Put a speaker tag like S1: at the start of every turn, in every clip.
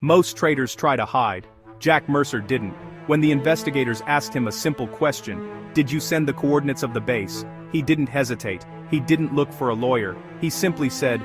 S1: Most traitors try to hide. Jack Mercer didn't. When the investigators asked him a simple question, "Did you send the coordinates of the base?" he didn't hesitate. He didn't look for a lawyer. He simply said.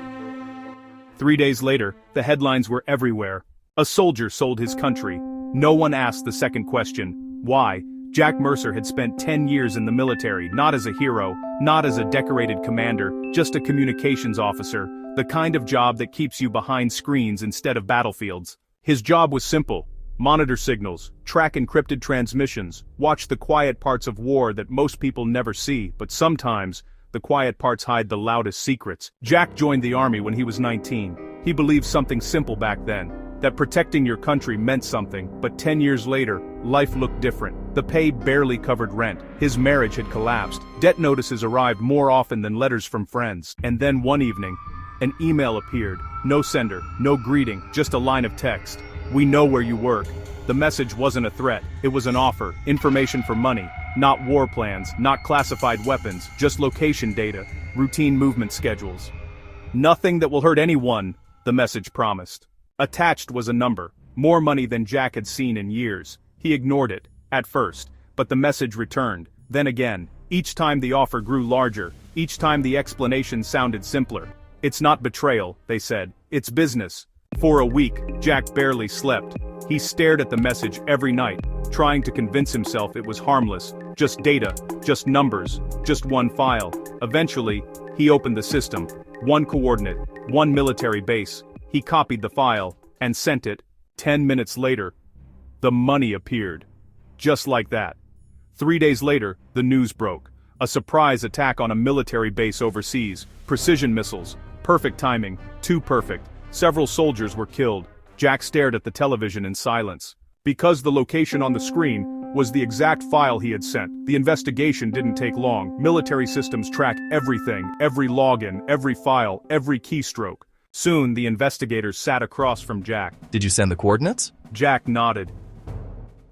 S1: 3 days later, the headlines were everywhere. A soldier sold his country. No one asked the second question. Why? Jack Mercer had spent 10 years in the military, not as a hero, not as a decorated commander, just a communications officer, the kind of job that keeps you behind screens instead of battlefields. His job was simple. Monitor signals, track encrypted transmissions, watch the quiet parts of war that most people never see, but sometimes, the quiet parts hide the loudest secrets. Jack joined the army when he was 19. He believed something simple back then, that protecting your country meant something, but 10 years later, life looked different. The pay barely covered rent, his marriage had collapsed, debt notices arrived more often than letters from friends, and then one evening, an email appeared. No sender, no greeting, just a line of text. "We know where you work." The message wasn't a threat, it was an offer, information for money, not war plans, not classified weapons, just location data, routine movement schedules. "Nothing that will hurt anyone," the message promised. Attached was a number, more money than Jack had seen in years. He ignored it, at first, but the message returned, then again. Each time the offer grew larger, each time the explanation sounded simpler. "It's not betrayal," they said, "it's business." For a week, Jack barely slept. He stared at the message every night, trying to convince himself it was harmless, just data, just numbers, just one file. Eventually, he opened the system, one coordinate, one military base. He copied the file, and sent it. 10 minutes later, the money appeared. Just like that. 3 days later, the news broke. A surprise attack on a military base overseas, precision missiles, perfect timing, too perfect. Several soldiers were killed. Jack stared at the television in silence. Because the location on the screen was the exact file he had sent, the investigation didn't take long. Military systems track everything, every login, every file, every keystroke. Soon, the investigators sat across from Jack.
S2: "Did you send the coordinates?"
S1: Jack nodded.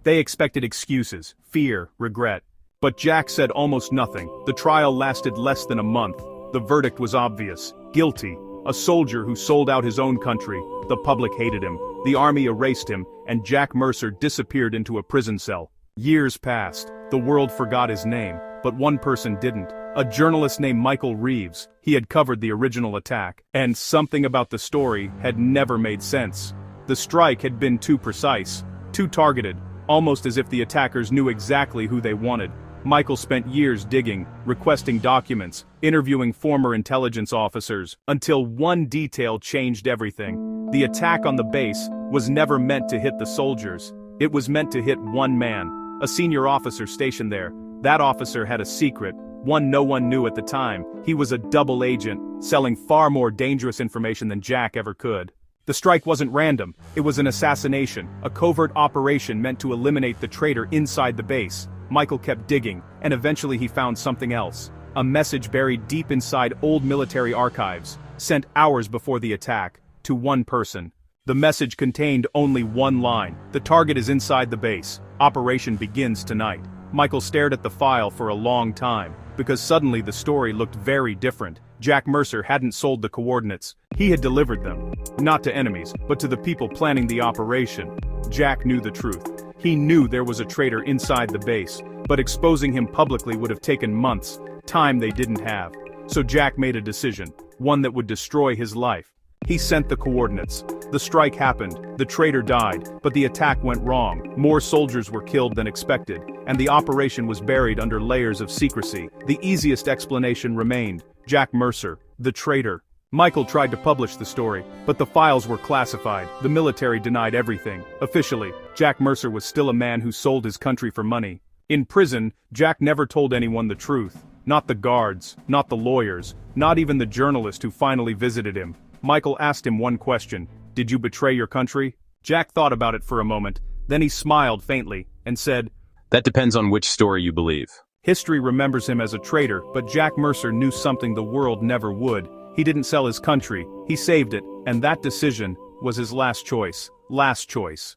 S1: They expected excuses, fear, regret. But Jack said almost nothing. The trial lasted less than a month. The verdict was obvious. Guilty. A soldier who sold out his own country. The public hated him. The army erased him, and Jack Mercer disappeared into a prison cell. Years passed. The world forgot his name, but one person didn't. A journalist named Michael Reeves. He had covered the original attack, and something about the story had never made sense. The strike had been too precise, too targeted, almost as if the attackers knew exactly who they wanted. Michael spent years digging, requesting documents, interviewing former intelligence officers, until one detail changed everything. The attack on the base was never meant to hit the soldiers. It was meant to hit one man, a senior officer stationed there. That officer had a secret, one no one knew at the time. He was a double agent, selling far more dangerous information than Jack ever could. The strike wasn't random, it was an assassination, a covert operation meant to eliminate the traitor inside the base. Michael kept digging, and eventually he found something else. A message buried deep inside old military archives, sent hours before the attack, to one person. The message contained only one line: "The target is inside the base. Operation begins tonight." Michael stared at the file for a long time, because suddenly the story looked very different. Jack Mercer hadn't sold the coordinates. He had delivered them. Not to enemies, but to the people planning the operation. Jack knew the truth. He knew there was a traitor inside the base, but exposing him publicly would have taken months, time they didn't have. So Jack made a decision, one that would destroy his life. He sent the coordinates. The strike happened, the traitor died, but the attack went wrong. More soldiers were killed than expected, and the operation was buried under layers of secrecy. The easiest explanation remained: Jack Mercer, the traitor. Michael tried to publish the story, but the files were classified. The military denied everything. Officially, Jack Mercer was still a man who sold his country for money. In prison, Jack never told anyone the truth. Not the guards, not the lawyers, not even the journalist who finally visited him. Michael asked him one question: "Did you betray your country?" Jack thought about it for a moment, then he smiled faintly, and said,
S3: "That depends on which story you believe."
S1: History remembers him as a traitor, but Jack Mercer knew something the world never would. He didn't sell his country, he saved it, and that decision was his last choice. Last choice.